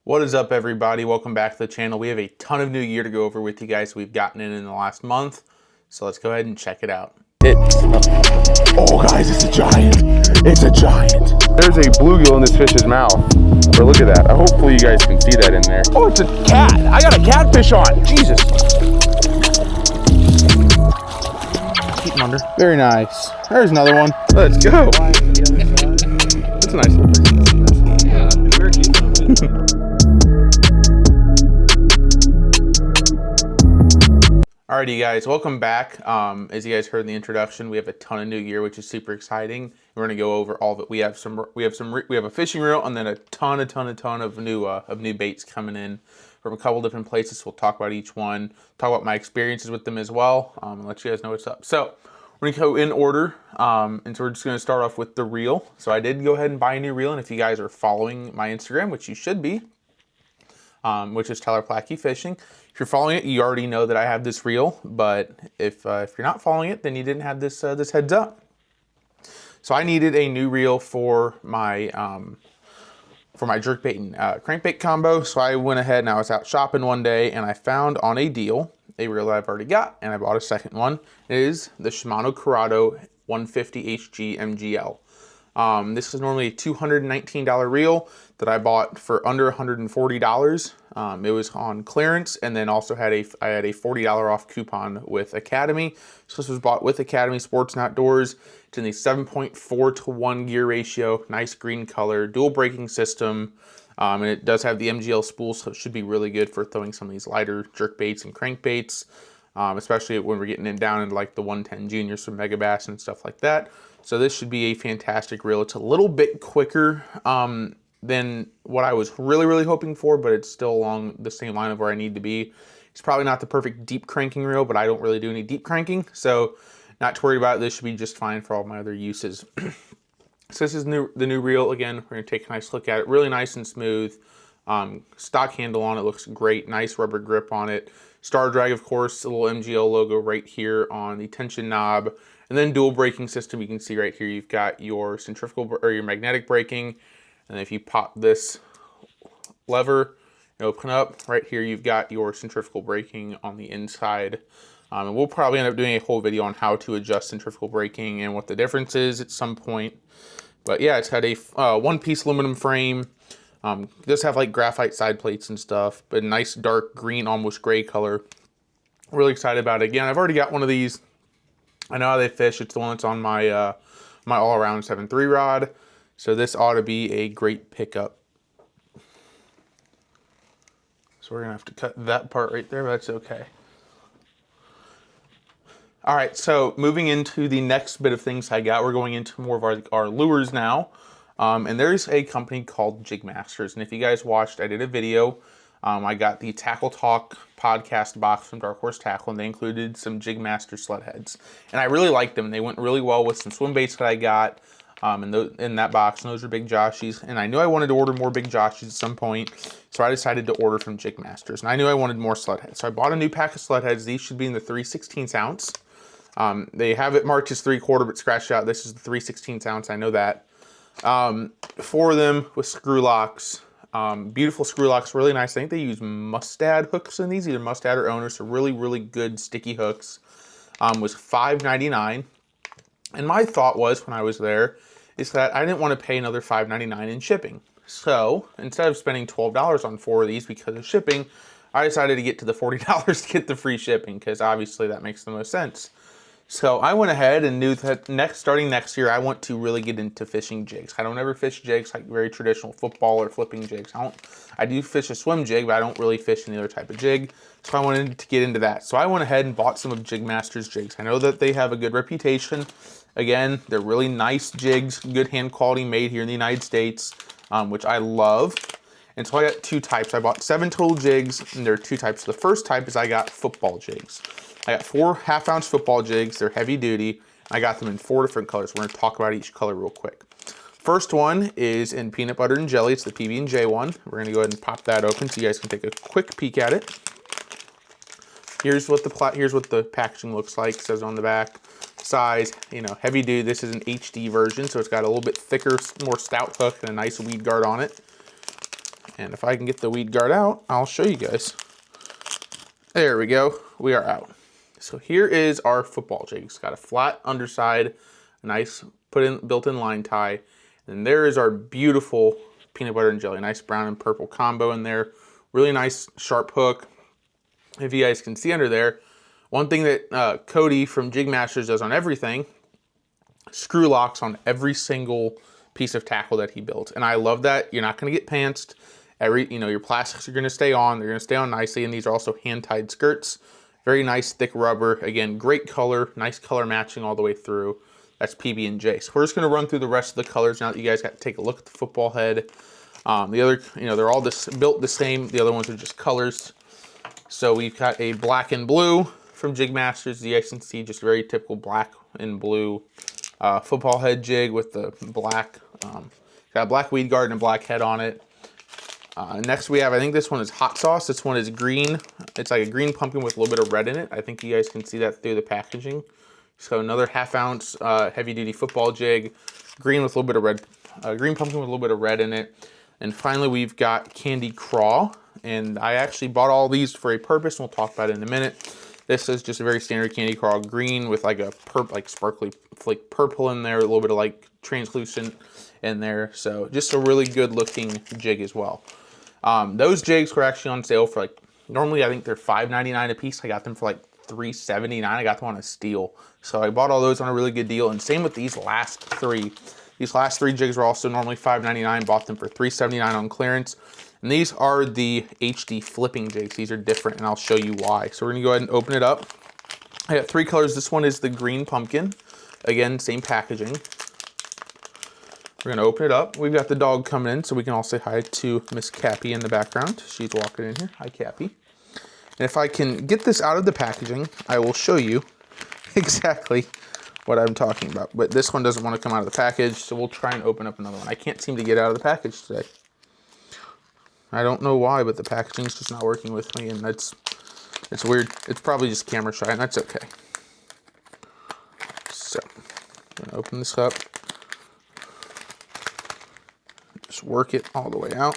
What is up, everybody? Welcome back to the channel. We have a ton of new gear to go over with you guys we've gotten in the last month. So let's go ahead and check it out. Oh guys, it's a giant. It's a giant. There's a bluegill in this fish's mouth. Or look at that. Hopefully you guys can see that in there. Oh, it's a cat. I got a catfish on. Jesus. Keep them under. Very nice. There's another one. Let's go. That's a nice little thing. Yeah, we're keeping them. Alrighty guys, welcome back. As you guys heard in the introduction, we have a ton of new gear, which is super exciting. We're going to go over all of it. We have a fishing reel, and then a ton of new baits coming in from a couple different places. We'll talk about each one, talk about my experiences with them as well, and let you guys know what's up. So we're going to go in order, and so we're just going to start off with the reel. So I did go ahead and buy a new reel, and if you guys are following my Instagram, which you should be, which is Tyler Plackey Fishing. If you're following it, you already know that I have this reel, but if you're not following it, then you didn't have this this heads up. So I needed a new reel for my jerkbait and crankbait combo. So I went ahead and I was out shopping one day and I found on a deal a reel that I've already got, and I bought a second one. It is the Shimano Corrado 150 HG MGL. This is normally a $219 reel that I bought for under $140. It was on clearance, and then also I had a $40 off coupon with Academy. So this was bought with Academy Sports and Outdoors. It's in the 7.4:1 gear ratio, nice green color, dual braking system, and it does have the MGL spool, so it should be really good for throwing some of these lighter jerk baits and crankbaits, especially when we're getting it down into like the 110 juniors from Mega Bass and stuff like that. So this should be a fantastic reel. It's a little bit quicker than what I was really hoping for, but it's still along the same line of where I need to be. It's probably not the perfect deep cranking reel, but I don't really do any deep cranking, so not to worry about it. This should be just fine for all my other uses. So this is the new reel. Again, we're going to take a nice look at it. Really nice and smooth. Stock handle on it looks great. Nice rubber grip on it. Star Drag, of course, a little MGL logo right here on the tension knob. And then dual braking system. You can see right here you've got your centrifugal or your magnetic braking. And if you pop this lever and open up, right here you've got your centrifugal braking on the inside. And we'll probably end up doing a whole video on how to adjust centrifugal braking and what the difference is at some point. But yeah, it's got a one-piece aluminum frame. It does have like graphite side plates and stuff, but a nice dark green, almost gray color. Really excited about it. Again, I've already got one of these. I know how they fish. It's the one that's on my my all-around 7.3 rod. So this ought to be a great pickup. So we're gonna have to cut that part right there, but that's okay. All right, so moving into the next bit of things I got, we're going into more of our lures now. And there's a company called Jig Masters. And if you guys watched, I did a video. I got the Tackle Talk podcast box from Dark Horse Tackle, and they included some Jig Masters sled heads. And I really liked them. They went really well with some swim baits that I got in that box. And those are big Joshies. And I knew I wanted to order more big Joshies at some point, so I decided to order from Jig Masters. And I knew I wanted more sled heads. So I bought a new pack of sled heads. These should be in the 3/16 ounce. They have it marked as 3/4, but scratched out. This is the 3/16 ounce. I know that. 4 of them with screw locks. Beautiful screw locks, really nice. I think they use Mustad hooks in these, either Mustad or Owner, so really good sticky hooks. Was $5.99. And my thought was, when I was there, is that I didn't want to pay another $5.99 in shipping. So instead of spending $12 on 4 of these because of shipping, I decided to get to the $40 to get the free shipping, because obviously that makes the most sense. So I went ahead and knew that starting next year, I want to really get into fishing jigs. I don't ever fish jigs like very traditional football or flipping jigs. I do fish a swim jig, but I don't really fish any other type of jig. So I wanted to get into that. So I went ahead and bought some of Jig Masters jigs. I know that they have a good reputation. Again, they're really nice jigs, good hand quality, made here in the United States, which I love. And so I got 2 types. I bought 7 total jigs, and there are 2 types. The first type is I got football jigs. I got 4 half-ounce football jigs. They're heavy duty. I got them in 4 different colors. We're going to talk about each color real quick. First one is in peanut butter and jelly. It's the PB&J one. We're going to go ahead and pop that open so you guys can take a quick peek at it. Here's what the packaging looks like. It says on the back. Size, heavy duty. This is an HD version, so it's got a little bit thicker, more stout hook and a nice weed guard on it. And if I can get the weed guard out, I'll show you guys. There we go. We are out. So here is our football jig. It's got a flat underside, a nice built-in line tie. And there is our beautiful peanut butter and jelly. Nice brown and purple combo in there. Really nice sharp hook. If you guys can see under there, one thing that Cody from Jig Masters does on everything, screw locks on every single piece of tackle that he built. And I love that. You're not going to get pantsed. Your plastics are going to stay on. They're going to stay on nicely. And these are also hand-tied skirts. Very nice, thick rubber. Again, great color. Nice color matching all the way through. That's PB&J. So we're just going to run through the rest of the colors now that you guys got to take a look at the football head. The other, they're all built the same. The other ones are just colors. So we've got a black and blue from Jig Masters. You guys can see just very typical black and blue football head jig with the black, got a black weed guard and a black head on it. Next we have, I think this one is hot sauce. This one is green. It's like a green pumpkin with a little bit of red in it. I think you guys can see that through the packaging. So another 1/2 ounce heavy duty football jig, green with a little bit of red, green pumpkin with a little bit of red in it. And finally we've got Candy Craw. And I actually bought all these for a purpose, and we'll talk about it in a minute. This is just a very standard Candy Craw green with like a sparkly flake purple in there, a little bit of like translucent in there. So just a really good looking jig as well. Those jigs were actually on sale for normally I think they're $5.99 a piece. I got them for like $3.79. I got them on a steal. So I bought all those on a really good deal. And same with these last three. These last three jigs were also normally $5.99. Bought them for $3.79 on clearance. And these are the HD flipping jigs. These are different, and I'll show you why. So we're gonna go ahead and open it up. I got 3 colors. This one is the green pumpkin. Again, same packaging. We're gonna open it up. We've got the dog coming in, so we can all say hi to Miss Cappy in the background. She's walking in here. Hi, Cappy. And if I can get this out of the packaging, I will show you exactly what I'm talking about. But this one doesn't want to come out of the package, so we'll try and open up another one. I can't seem to get out of the package today. I don't know why, but the packaging's just not working with me, and it's weird. It's probably just camera shy, and that's okay. So, I'm gonna open this up. Just work it all the way out.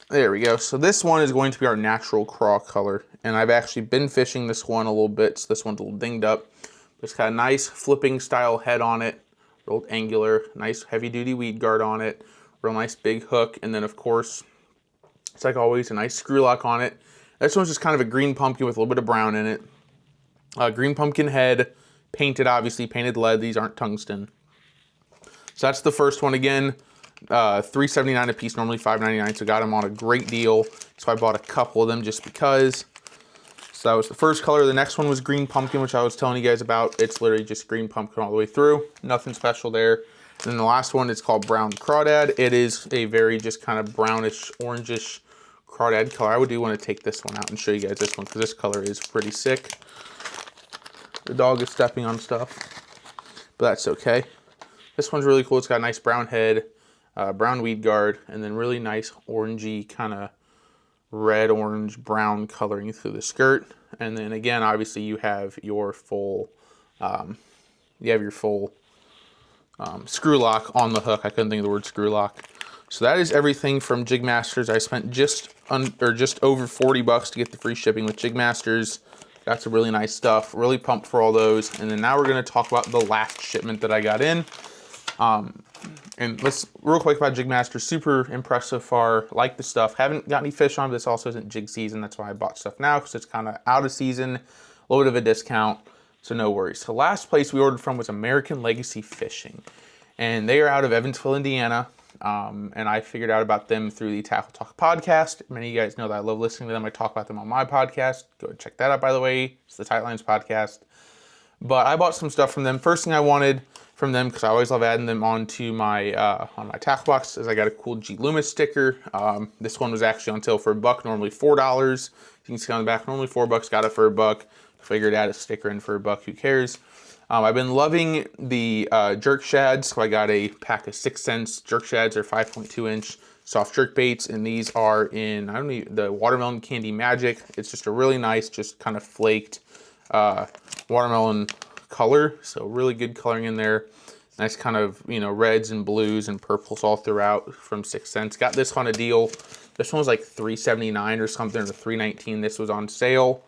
There we go. So this one is going to be our natural craw color, and I've actually been fishing this one a little bit, so this one's a little dinged up. It's got a nice flipping style head on it, real angular, nice heavy duty weed guard on it. Real nice big hook, and then of course, it's like always a nice screw lock on it. This one's just kind of a green pumpkin with a little bit of brown in it. Green pumpkin head, painted obviously, painted lead. These aren't tungsten. So that's the first one again. $3.79 a piece, normally $5.99. So got them on a great deal. So I bought a couple of them just because. So that was the first color. The next one was green pumpkin, which I was telling you guys about. It's literally just green pumpkin all the way through. Nothing special there. And then the last one is called Brown Crawdad. It is a very just kind of brownish, orangish crawdad color. I do want to take this one out and show you guys this one because this color is pretty sick. The dog is stepping on stuff, but that's okay. This one's really cool. It's got a nice brown head, brown weed guard, and then really nice orangey kind of red, orange, brown coloring through the skirt. And then again, obviously you have your full, screw lock on the hook. I couldn't think of the word screw lock. So that is everything from Jig Masters. I spent just over $40 to get the free shipping with Jig Masters. Got some really nice stuff. Really pumped for all those. And then now we're going to talk about the last shipment that I got in. And let's real quick about Jig Masters. Super impressed so far. Like the stuff. Haven't got any fish on, but this also isn't jig season. That's why I bought stuff now because it's kind of out of season. A little bit of a discount. So no worries. The last place we ordered from was American Legacy Fishing. And they are out of Evansville, Indiana. And I figured out about them through the Tackle Talk podcast. Many of you guys know that I love listening to them. I talk about them on my podcast. Go check that out, by the way. It's the Tightlines podcast. But I bought some stuff from them. First thing I wanted from them, because I always love adding them onto my on my tackle box, is I got a cool G Loomis sticker. This one was actually on sale for $1, normally $4. You can see on the back, normally $4. Got it for $1. Figured add a sticker in for $1. Who cares? I've been loving the jerk shads, so I got a pack of 6 cents. Jerk shads are 5.2 inch soft jerk baits, and these are in the Watermelon Candy Magic. It's just a really nice, just kind of flaked watermelon color, so really good coloring in there. Nice kind of, you know, reds and blues and purples all throughout from 6 cents. Got this on a deal. This one was like $3.79 or something, or $3.19. This was on sale.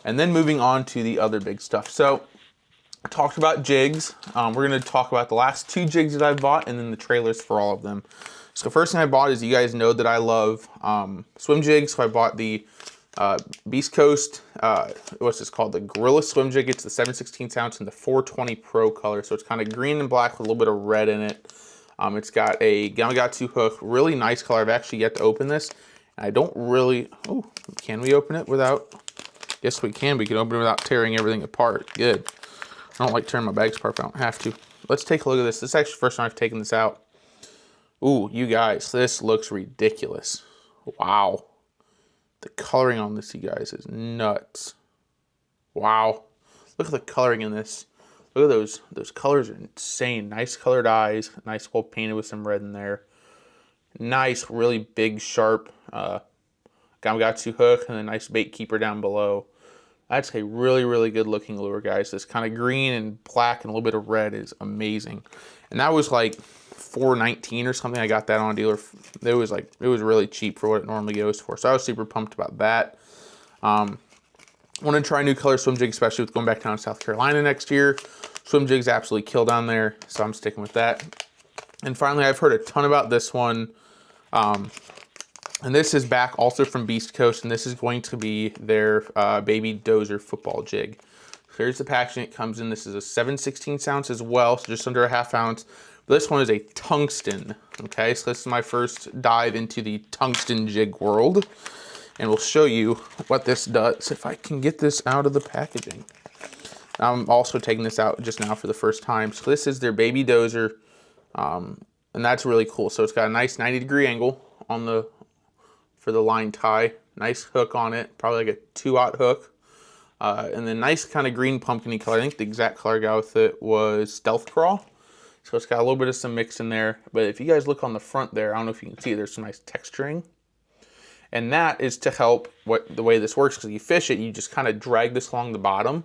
And then moving on to the other big stuff. So I talked about jigs. We're going to talk about the last 2 jigs that I bought and then the trailers for all of them. So first thing I bought is, you guys know that I love swim jigs. So I bought the Beast Coast, what's this called? The Gorilla Swim Jig. It's the 7/16 ounce in the 420 Pro color. So it's kind of green and black with a little bit of red in it. It's got a Gamakatsu hook, really nice color. I've actually yet to open this. And I don't really, oh, can we open it without? Yes, we can. We can open it without tearing everything apart. Good. I don't like tearing my bags apart, but I don't have to. Let's take a look at this. This is actually the first time I've taken this out. Ooh, you guys, this looks ridiculous. Wow. The coloring on this, you guys, is nuts. Wow. Look at the coloring in this. Look at those. Those colors are insane. Nice colored eyes. Nice well painted with some red in there. Nice, really big, sharp Gamakatsu hook, and a nice bait keeper down below. That's a really, really good looking lure, guys. This kind of green and black and a little bit of red is amazing. And that was like $4.19 or something. I got that on a dealer. It was really cheap for what it normally goes for. So I was super pumped about that. Want to try a new color swim jig, especially with going back down to South Carolina next year. Swim jigs absolutely kill down there, so I'm sticking with that. And finally, I've heard a ton about this one. And this is back also from Beast Coast, and this is going to be their Baby Dozer football jig. So here's the packaging it comes in. This is a 7/16 ounce as well, so just under a ½ ounce. This one is a tungsten. Okay, so this is my first dive into the tungsten jig world. And we'll show you what this does if I can get this out of the packaging. I'm also taking this out just now for the first time. So this is their Baby Dozer, and that's really cool. So it's got a nice 90-degree angle on the for the line tie. Nice hook on it, probably like a 2/0 hook. And then nice kind of green pumpkin-y color. I think the exact color I got with it was Stealth Crawl. So it's got a little bit of some mix in there. But if you guys look on the front there, I don't know if you can see, there's some nice texturing. And that is to help the way this works, because you fish it, you just kind of drag this along the bottom.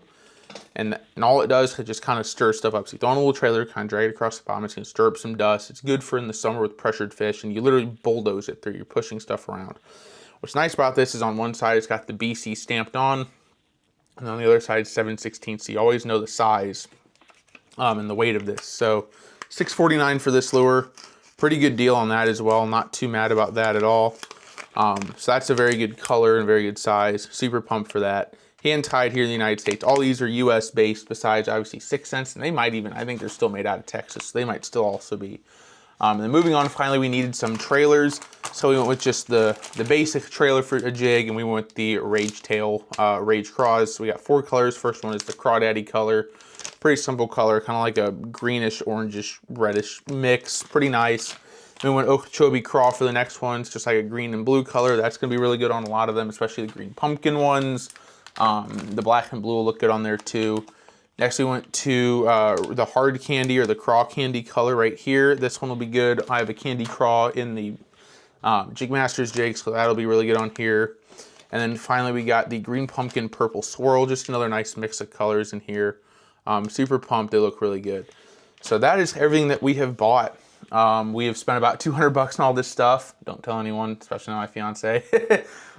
And all it does is just kind of stir stuff up. So you throw in a little trailer, kind of drag it across the bottom. It's going to stir up some dust. It's good for in the summer with pressured fish, and you literally bulldoze it through. You're pushing stuff around. What's nice about this is on one side, it's got the BC stamped on, and on the other side, 7/16. So you always know the size and the weight of this. So $6.49 for this lure. Pretty good deal on that as well. Not too mad about that at all. So that's a very good color and very good size. Super pumped for that. Hand tied here in the United States. All these are US based, besides obviously 6 cents, and they might even, I think they're still made out of Texas, so they might still also be. And then moving on, finally we needed some trailers, so we went with just the basic trailer for a jig, and we went with the Rage Tail Rage Craws. So we got 4 colors. First one is the Crawdaddy color. Pretty simple color, kind of like a greenish, orangish, reddish mix. Pretty nice. Then we went Okeechobee Craw for the next one. It's just like a green and blue color. That's going to be really good on a lot of them, especially the green pumpkin ones. The black and blue will look good on there too. Next we went to the hard candy or the craw candy color right here. This one will be good. I have a candy craw in the Jig Masters jig, so that'll be really good on here. And then finally we got the green pumpkin purple swirl, just another nice mix of colors in here. Super pumped, they look really good. So that is everything that we have bought. We have spent about $200 on all this stuff. Don't tell anyone, especially not my fiance.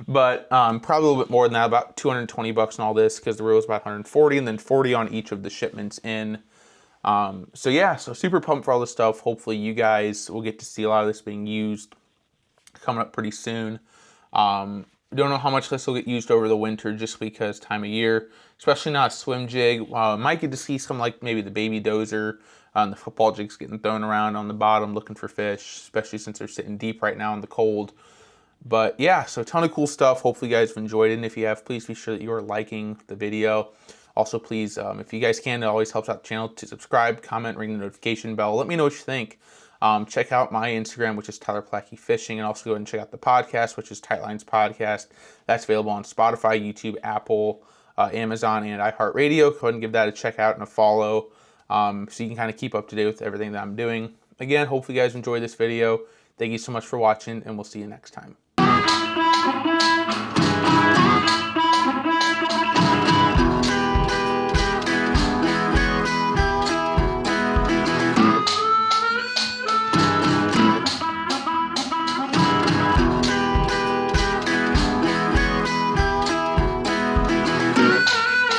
But probably a little bit more than that, about $220 on all this, because the reel was about $140, and then $40 on each of the shipments in. So yeah, so super pumped for all this stuff. Hopefully you guys will get to see a lot of this being used coming up pretty soon. Don't know how much this will get used over the winter, just because time of year, especially not a swim jig. Might get to see some, like maybe the Baby Dozer. The football jigs getting thrown around on the bottom looking for fish, especially since they're sitting deep right now in the cold. But yeah, so a ton of cool stuff. Hopefully you guys have enjoyed it. And if you have, please be sure that you are liking the video. Also, please, if you guys can, it always helps out the channel to subscribe, comment, ring the notification bell. Let me know what you think. Check out my Instagram, which is Tyler Plackey Fishing, and also go ahead and check out the podcast, which is Tight Lines Podcast. That's available on Spotify, YouTube, Apple, Amazon, and iHeartRadio. Go ahead and give that a check out and a follow. So you can kind of keep up to date with everything that I'm doing. Again, hopefully you guys enjoyed this video. Thank you so much for watching, and we'll see you next time.